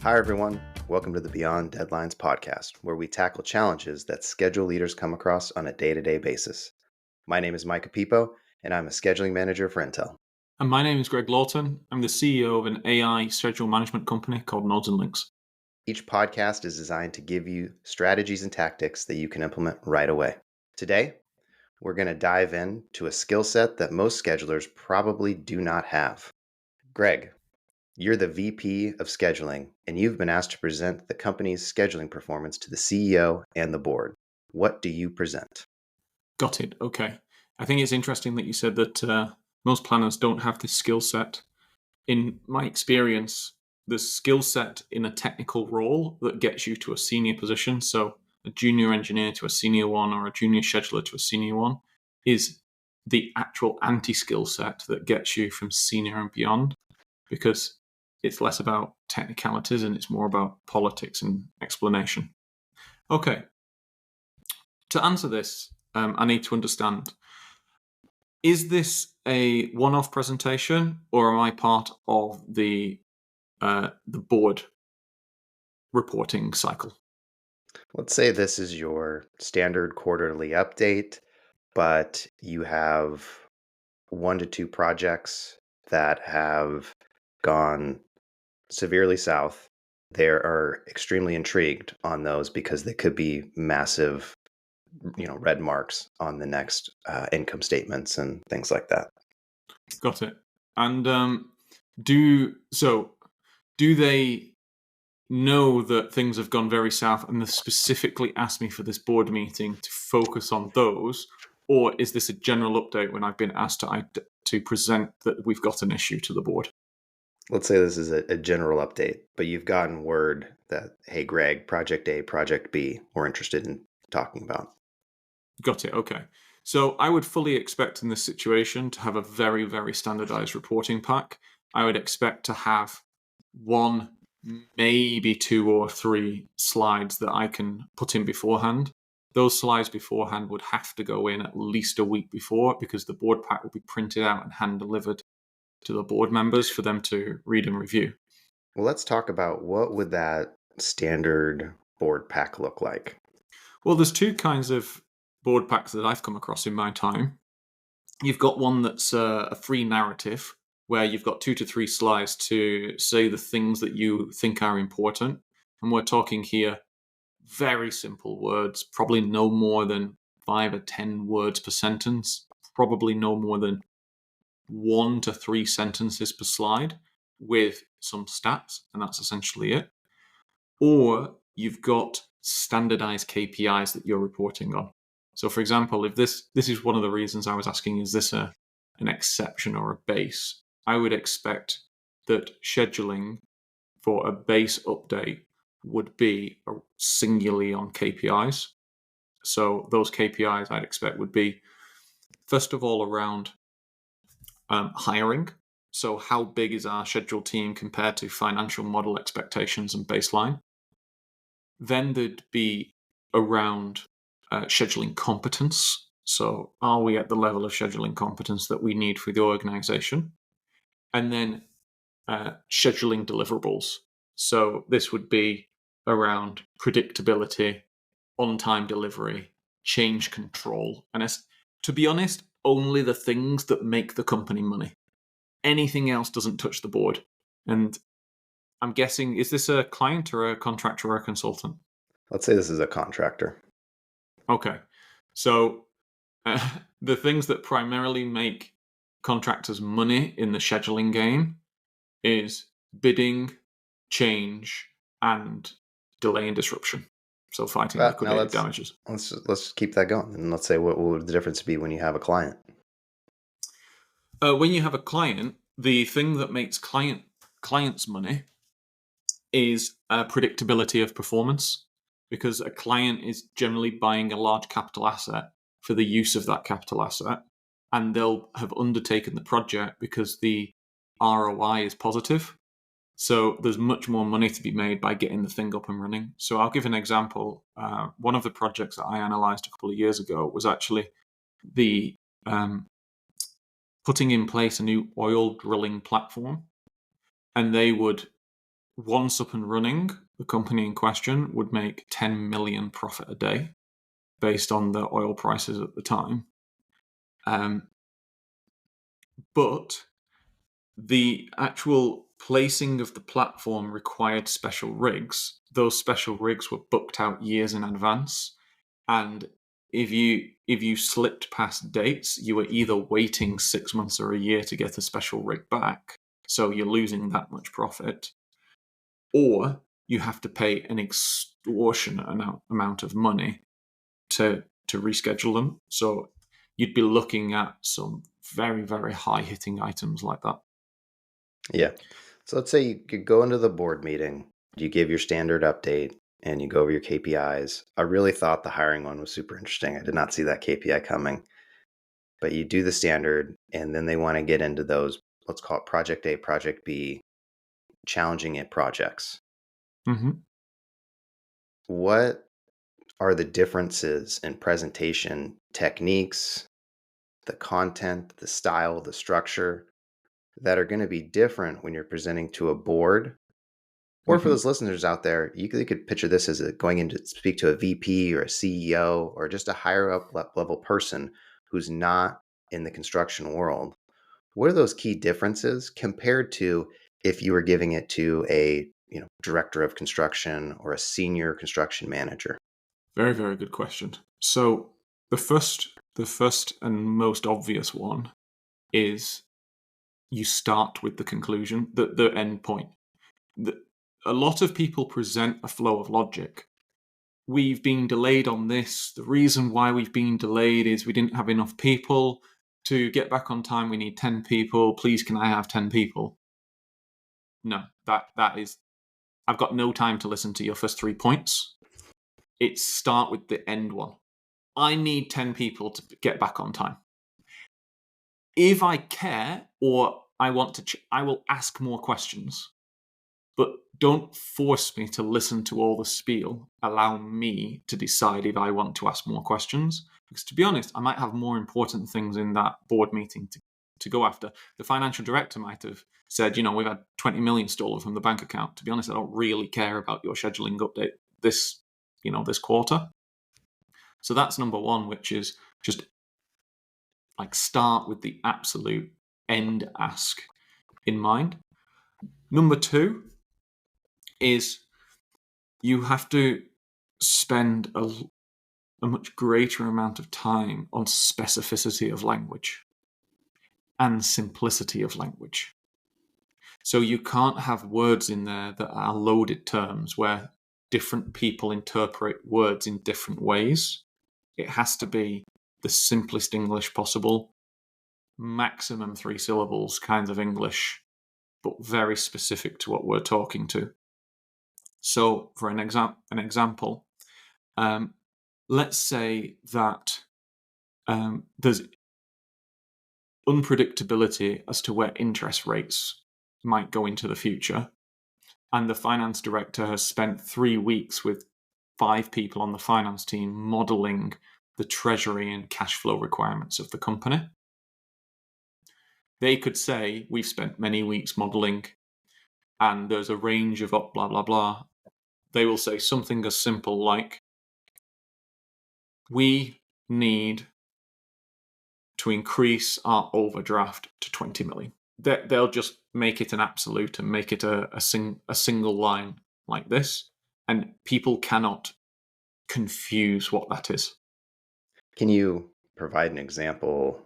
Hi, everyone. Welcome to the Beyond Deadlines podcast, where we tackle challenges that schedule leaders come across on a day-to-day basis. My name is Micah, and I'm a scheduling manager for Intel. And my name is Greg Lawton. I'm the CEO of an AI schedule management company called Nodes and Links. Each podcast is designed to give you strategies and tactics that you can implement right away. Today, we're going to dive into a skill set that most schedulers probably do not have. Greg, you're the VP of scheduling, and you've been asked to present the company's scheduling performance to the CEO and the board. What do you present? Got it. Okay. I think it's interesting that you said that most planners don't have this skill set. In my experience, the skill set in a technical role that gets you to a senior position, so a junior engineer to a senior one or a junior scheduler to a senior one, is the actual anti-skill set that gets you from senior and beyond, because it's less about technicalities and it's more about politics and explanation. Okay. To answer this, I need to understand, is this a one-off presentation or am I part of the board reporting cycle? Let's say this is your standard quarterly update, but you have 1 to 2 projects that have gone severely south. They are extremely intrigued on those because they could be massive, red marks on the next income statements and things like that. Got it. And do they know that things have gone very south and they specifically asked me for this board meeting to focus on those? Or is this a general update when I've been asked to present that we've got an issue to the board? Let's say this is a general update, but you've gotten word that, hey, Greg, Project A, Project B, we're interested in talking about. Got it. Okay. So I would fully expect in this situation to have a very, very standardized reporting pack. I would expect to have 1, maybe 2 or 3 slides that I can put in beforehand. Those slides beforehand would have to go in at least a week before because the board pack will be printed out and hand delivered to the board members for them to read and review. Well, let's talk about what would that standard board pack look like? Well, there's 2 kinds of board packs that I've come across in my time. You've got one that's a free narrative where you've got 2 to 3 slides to say the things that you think are important. And we're talking here very simple words, probably no more than 5 or 10 words per sentence, probably no more than 1 to 3 sentences per slide with some stats, and that's essentially it. Or you've got standardized KPIs that you're reporting on. So, for example, if this is one of the reasons I was asking, is this an exception or a base? I would expect that scheduling for a base update would be singularly on KPIs. So those KPIs I'd expect would be, first of all, around hiring. So how big is our schedule team compared to financial model expectations and baseline? Then there'd be around scheduling competence. So are we at the level of scheduling competence that we need for the organization? And then scheduling deliverables. So this would be around predictability, on-time delivery, change control, and to be honest, only the things that make the company money. Anything else doesn't touch the board. And I'm guessing, is this a client or a contractor or a consultant? Let's say this is a contractor. Okay. So the things that primarily make contractors money in the scheduling game is bidding, change, and delay and disruption. So fighting liquidated damages. Let's keep that going. And let's say what would the difference be when you have a client? When you have a client, the thing that makes clients money is predictability of performance, because a client is generally buying a large capital asset for the use of that capital asset, and they'll have undertaken the project because the ROI is positive. So there's much more money to be made by getting the thing up and running. So I'll give an example. One of the projects that I analyzed a couple of years ago was actually the putting in place a new oil drilling platform. And they would once up and running, the company in question would make 10 million profit a day based on the oil prices at the time. But the actual placing of the platform required special rigs. Those special rigs were booked out years in advance, and if you slipped past dates, you were either waiting 6 months or a year to get a special rig back, so you're losing that much profit, or you have to pay an extortionate amount of money to reschedule them. So you'd be looking at some very, very high hitting items like that. Yeah. So let's say you could go into the board meeting, you give your standard update, and you go over your KPIs. I really thought the hiring one was super interesting. I did not see that KPI coming. But you do the standard, and then they want to get into those, let's call it project A, project B, challenging it projects. Mm-hmm. What are the differences in presentation techniques, the content, the style, the structure that are going to be different when you're presenting to a board? Or for Mm-hmm. those listeners out there, you could picture this as going in to speak to a VP or a CEO or just a higher up level person who's not in the construction world. What are those key differences compared to if you were giving it to a director of construction or a senior construction manager? Very, very good question. So the first and most obvious one is you start with the conclusion, the end point. A lot of people present a flow of logic. We've been delayed on this. The reason why we've been delayed is we didn't have enough people. To get back on time, we need 10 people. Please, can I have 10 people? No, that is... I've got no time to listen to your first 3 points. It's start with the end one. I need 10 people to get back on time. If I care or I want to, I will ask more questions. But don't force me to listen to all the spiel. Allow me to decide if I want to ask more questions. Because to be honest, I might have more important things in that board meeting to go after. The financial director might have said, we've had 20 million stolen from the bank account. To be honest, I don't really care about your scheduling update this quarter. So that's number one, which is just like start with the absolute end ask in mind. Number two is you have to spend a much greater amount of time on specificity of language and simplicity of language. So you can't have words in there that are loaded terms where different people interpret words in different ways. It has to be the simplest English possible, maximum 3 syllables kinds of English, but very specific to what we're talking to. So for an example, let's say that there's unpredictability as to where interest rates might go into the future, and the finance director has spent 3 weeks with 5 people on the finance team modelling the treasury and cash flow requirements of the company. They could say, we've spent many weeks modelling, and there's a range of blah, blah, blah. They will say something as simple like, we need to increase our overdraft to 20 million. They'll just make it an absolute and make it a single line like this, and people cannot confuse what that is. Can you provide an example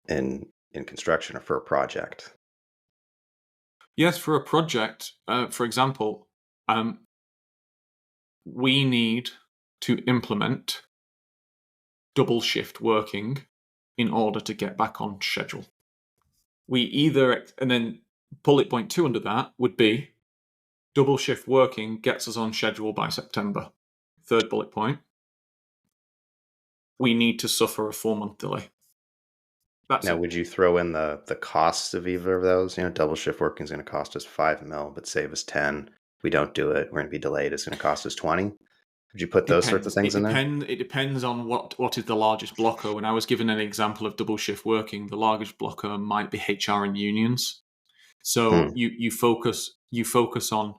in construction or for a project? Yes, for a project, for example, we need to implement double shift working in order to get back on schedule. And then bullet point 2 under that would be double shift working gets us on schedule by September. Third bullet point, we need to suffer a 4-month delay. That's Now, it. would you throw in the costs of either of those? Double shift working is going to cost us 5 mil, but save us 10. If we don't do it, we're going to be delayed. It's going to cost us 20. Would you put those sorts of things in there? It depends on what is the largest blocker. When I was given an example of double shift working, the largest blocker might be HR and unions. So you focus on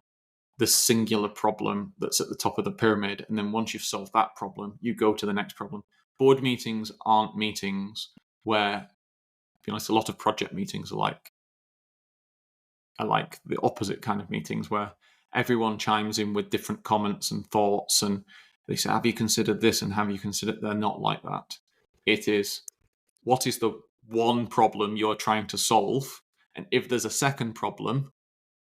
the singular problem that's at the top of the pyramid. And then once you've solved that problem, you go to the next problem. Board meetings aren't meetings where, to be honest, a lot of project meetings are like the opposite kind of meetings where everyone chimes in with different comments and thoughts, and they say, have you considered this and have you considered? They're not like that. It is, what is the one problem you're trying to solve? And if there's a second problem,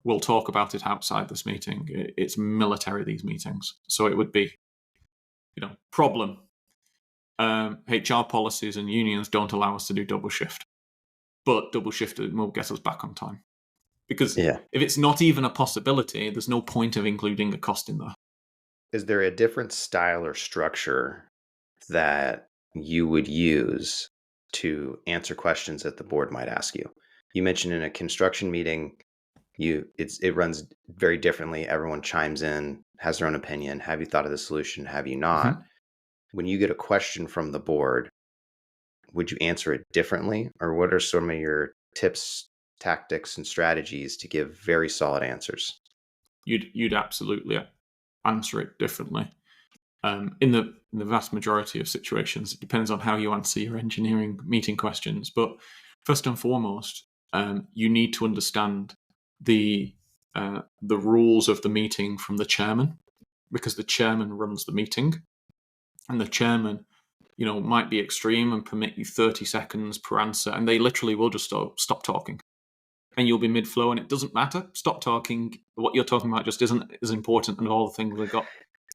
we'll talk about it outside this meeting. It's military, these meetings. So it would be, problem. HR policies and unions don't allow us to do double shift, but double shift will get us back on time. Because Yeah. if it's not even a possibility, there's no point of including a cost in there. Is there a different style or structure that you would use to answer questions that the board might ask you? You mentioned in a construction meeting, it runs very differently. Everyone chimes in, has their own opinion. Have you thought of the solution? Have you not? Mm-hmm. When you get a question from the board, would you answer it differently? Or what are some of your tips, tactics, and strategies to give very solid answers? You'd absolutely answer it differently. In the vast majority of situations, it depends on how you answer your engineering meeting questions. But first and foremost, you need to understand the rules of the meeting from the chairman, because the chairman runs the meeting, and the chairman, might be extreme and permit you 30 seconds per answer, and they literally will just stop talking. And you'll be mid-flow, and it doesn't matter. Stop talking. What you're talking about just isn't as important as all the things we've got,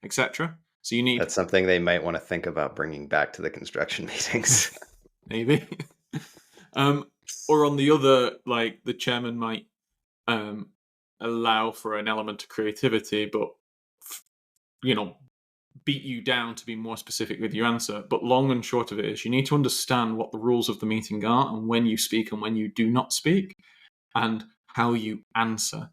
etc. So you need... That's something they might want to think about bringing back to the construction meetings. Maybe. Or on the other, like, the chairman might allow for an element of creativity, but, beat you down to be more specific with your answer. But long and short of it is, you need to understand what the rules of the meeting are, and when you speak and when you do not speak, and how you answer.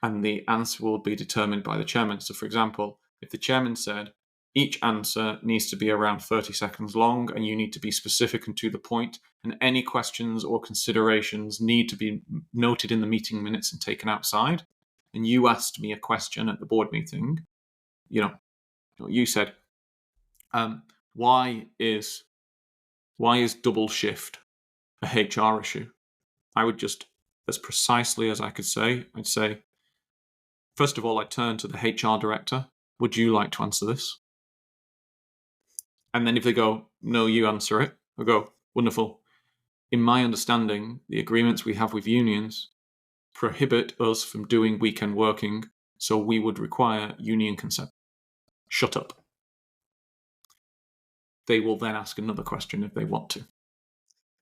And the answer will be determined by the chairman. So, for example, if the chairman said, each answer needs to be around 30 seconds long, and you need to be specific and to the point, and any questions or considerations need to be noted in the meeting minutes and taken outside, and you asked me a question at the board meeting, you said, why is double shift a HR issue? I would just, as precisely as I could say, I'd say, first of all, I'd turn to the HR director. Would you like to answer this? And then if they go, no, you answer it, I'll go, wonderful. In my understanding, the agreements we have with unions prohibit us from doing weekend working, so we would require union consent. Shut up. They will then ask another question if they want to.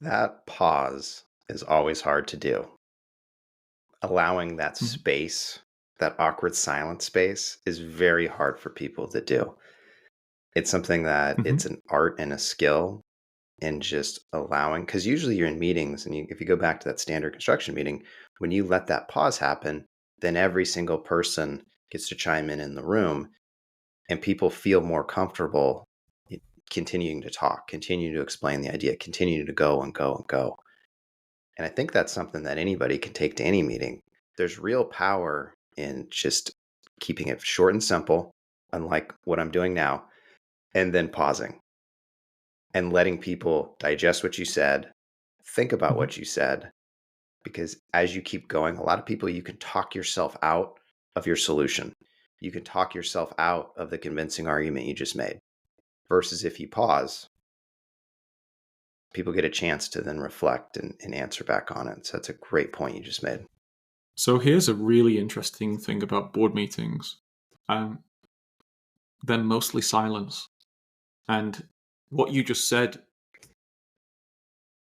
That pause is always hard to do. Allowing that space, that awkward silent space, is very hard for people to do. It's something that it's an art and a skill in just allowing, because usually you're in meetings, and if you go back to that standard construction meeting, when you let that pause happen, then every single person gets to chime in the room, and people feel more comfortable continuing to talk, continuing to explain the idea, continuing to go and go and go. And I think that's something that anybody can take to any meeting. There's real power in just keeping it short and simple, unlike what I'm doing now, and then pausing and letting people digest what you said, think about what you said, because as you keep going, a lot of people, you can talk yourself out of your solution. You can talk yourself out of the convincing argument you just made. Versus if you pause, people get a chance to then reflect and answer back on it. So that's a great point you just made. So here's a really interesting thing about board meetings. They're mostly silence. And what you just said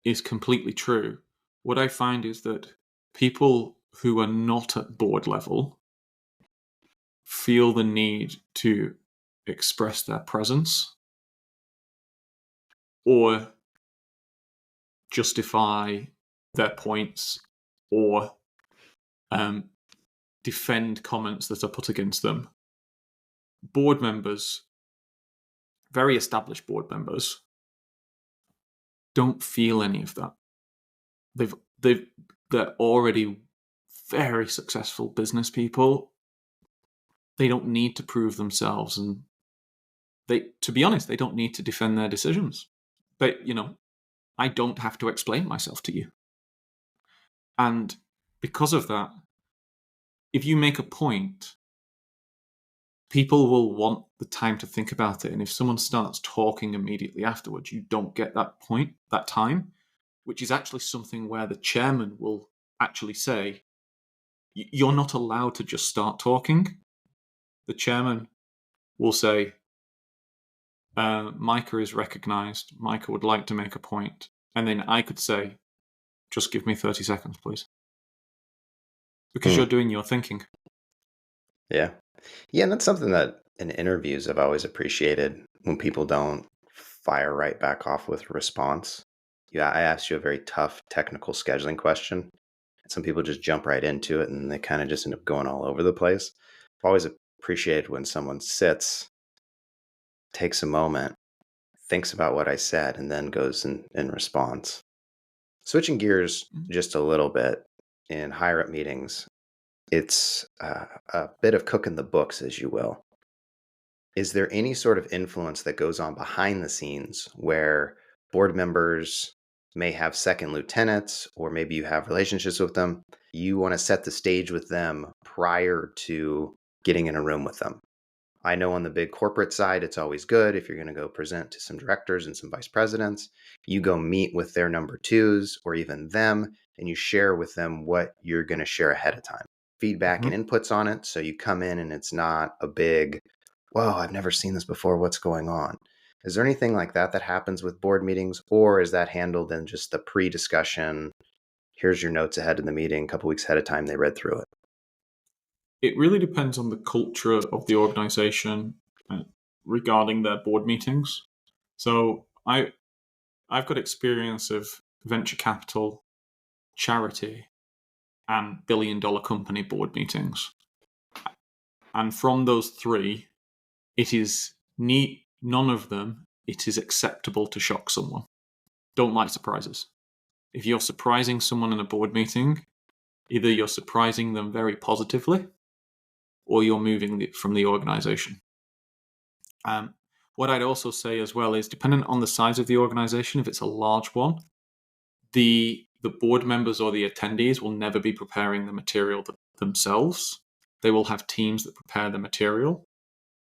is completely true. What I find is that people who are not at board level feel the need to express their presence or justify their points or defend comments that are put against them. Board members, very established board members, don't feel any of that. They're already very successful business people. they don't need to prove themselves, and to be honest, they don't need to defend their decisions. But, I don't have to explain myself to you. And because of that, if you make a point, people will want the time to think about it. And if someone starts talking immediately afterwards, you don't get that point, that time, which is actually something where the chairman will actually say, you're not allowed to just start talking. The chairman will say, Micah is recognized. Micah would like to make a point. And then I could say, just give me 30 seconds, please. Because you're doing your thinking. Yeah. Yeah, and that's something that in interviews I've always appreciated when people don't fire right back off with a response. Yeah, I asked you a very tough technical scheduling question. And some people just jump right into it and they kind of just end up going all over the place. I've always appreciated when someone sits, takes a moment, thinks about what I said, and then goes in response. Switching gears just a little bit in higher up meetings, it's a bit of cooking the books, as you will. Is there any sort of influence that goes on behind the scenes where board members may have second lieutenants, or maybe you have relationships with them? You want to set the stage with them prior to getting in a room with them. I know on the big corporate side, it's always good if you're going to go present to some directors and some vice presidents. You go meet with their number twos or even them, and you share with them what you're going to share ahead of time, feedback and inputs on it. So you come in and it's not a big, whoa, I've never seen this before. What's going on? Is there anything like that that happens with board meetings, or is that handled in just the pre-discussion? Here's your notes ahead of the meeting, a couple weeks ahead of time, they read through it. It really depends on the culture of the organization regarding their board meetings. So I've got experience of venture capital, charity, and billion-dollar company board meetings. And from those three, it is none of them, it is acceptable to shock someone. Don't like surprises. If you're surprising someone in a board meeting, either you're surprising them very positively, or you're moving from the organization. What I'd also say as well is, dependent on the size of the organization, if it's a large one, the board members or the attendees will never be preparing the material themselves. They will have teams that prepare the material.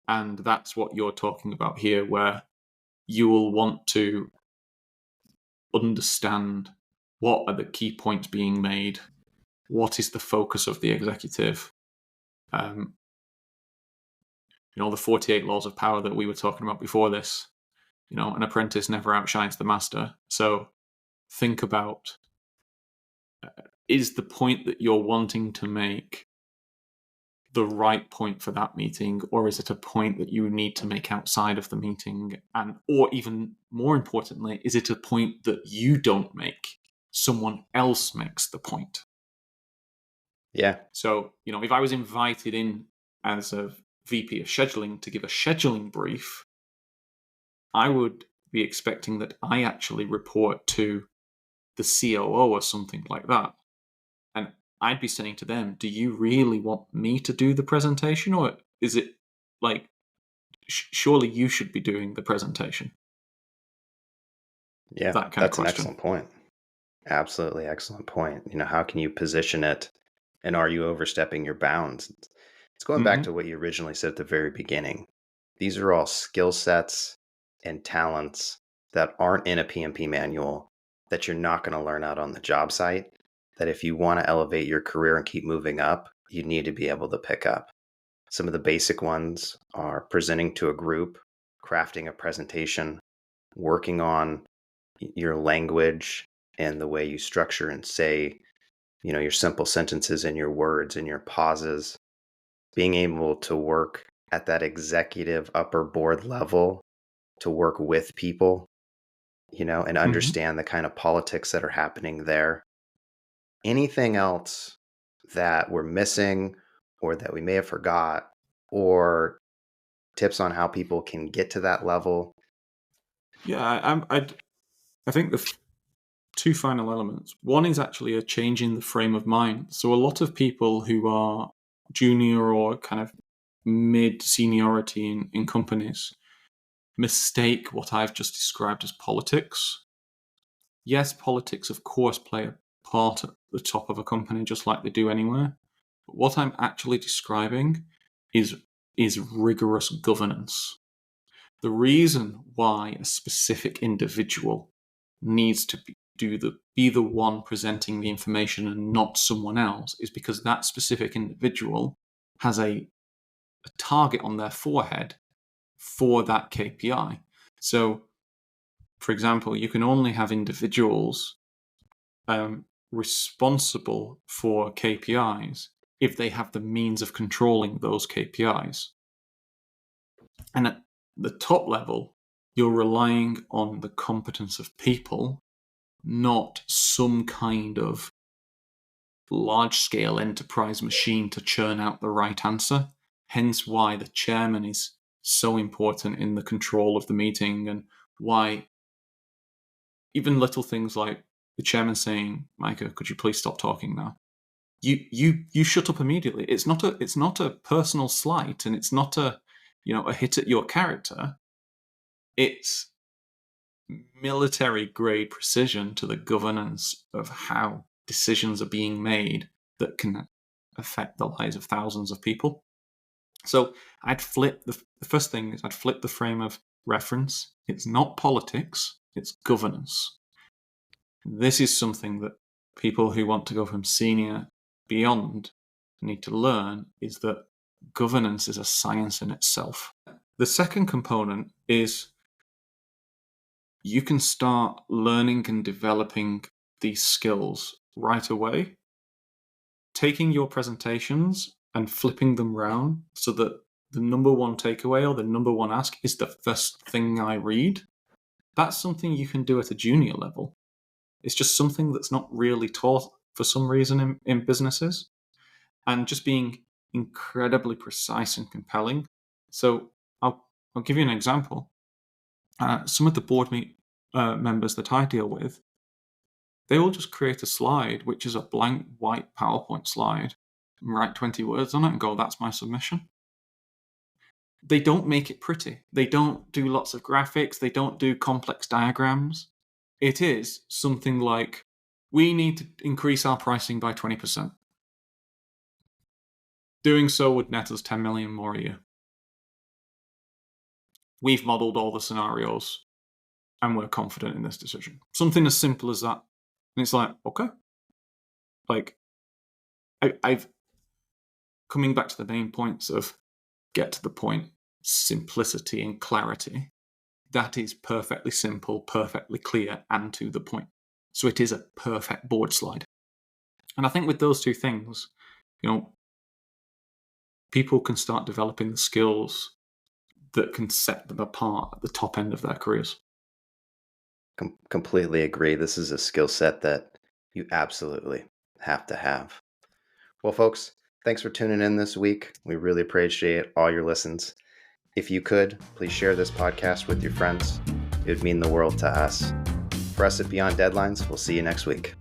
And that's what you're talking about here, where you will want to understand what are the key points being made, what is the focus of the executive. The 48 laws of power that we were talking about before this, an apprentice never outshines the master. So think about, is the point that you're wanting to make the right point for that meeting, or is it a point that you need to make outside of the meeting? Or even more importantly, is it a point that you don't make, someone else makes the point? Yeah. So, if I was invited in as a VP of scheduling to give a scheduling brief, I would be expecting that I actually report to the COO or something like that. And I'd be saying to them, do you really want me to do the presentation? Or is it like, surely you should be doing the presentation? Yeah, That kind of that's an question. excellent point. Absolutely excellent point. How can you position it, and are you overstepping your bounds? It's going back to what you originally said at the very beginning. These are all skill sets and talents that aren't in a PMP manual, that you're not going to learn out on the job site, that if you want to elevate your career and keep moving up, you need to be able to pick up. Some of the basic ones are presenting to a group, crafting a presentation, working on your language and the way you structure and say, your simple sentences and your words and your pauses, being able to work at that executive upper board level, to work with people, and understand the kind of politics that are happening there. Anything else that we're missing or that we may have forgot, or tips on how people can get to that level? Yeah, I think the two final elements. One is actually a change in the frame of mind. So a lot of people who are junior or kind of mid-seniority in companies mistake what I've just described as politics. Yes, politics, of course, play a part at the top of a company, just like they do anywhere. But what I'm actually describing is rigorous governance. The reason why a specific individual needs to be the one presenting the information and not someone else is because that specific individual has a target on their forehead for that KPI. So, for example, you can only have individuals responsible for KPIs if they have the means of controlling those KPIs. And at the top level, you're relying on the competence of people, not some kind of large-scale enterprise machine to churn out the right answer. Hence why the chairman is so important in the control of the meeting, and why even little things like the chairman saying, "Micah, could you please stop talking now?" You shut up immediately. It's not a personal slight, and it's not a hit at your character. It's military grade precision to the governance of how decisions are being made that can affect the lives of thousands of people. So I'd flip the first thing is I'd flip the frame of reference. It's not politics, it's governance. This is something that people who want to go from senior beyond need to learn, is that governance is a science in itself. The second component is you can start learning and developing these skills right away, taking your presentations and flipping them around so that the number one takeaway or the number one ask is the first thing I read. That's something you can do at a junior level. It's just something that's not really taught for some reason in businesses. And just being incredibly precise and compelling. So I'll give you an example. Some of the board members that I deal with, they will just create a slide, which is a blank white PowerPoint slide, and write 20 words on it and go, "That's my submission." They don't make it pretty. They don't do lots of graphics. They don't do complex diagrams. It is something like, "We need to increase our pricing by 20%. Doing so would net us 10 million more a year. We've modeled all the scenarios and we're confident in this decision." Something as simple as that. And it's like, okay. Like, I've coming back to the main points of get to the point, simplicity and clarity. That is perfectly simple, perfectly clear, and to the point. So it is a perfect board slide. And I think with those two things, people can start developing the skills that can set them apart at the top end of their careers. Completely agree. This is a skill set that you absolutely have to have. Well, folks, thanks for tuning in this week. We really appreciate all your listens. If you could, please share this podcast with your friends. It would mean the world to us. For us at Beyond Deadlines, we'll see you next week.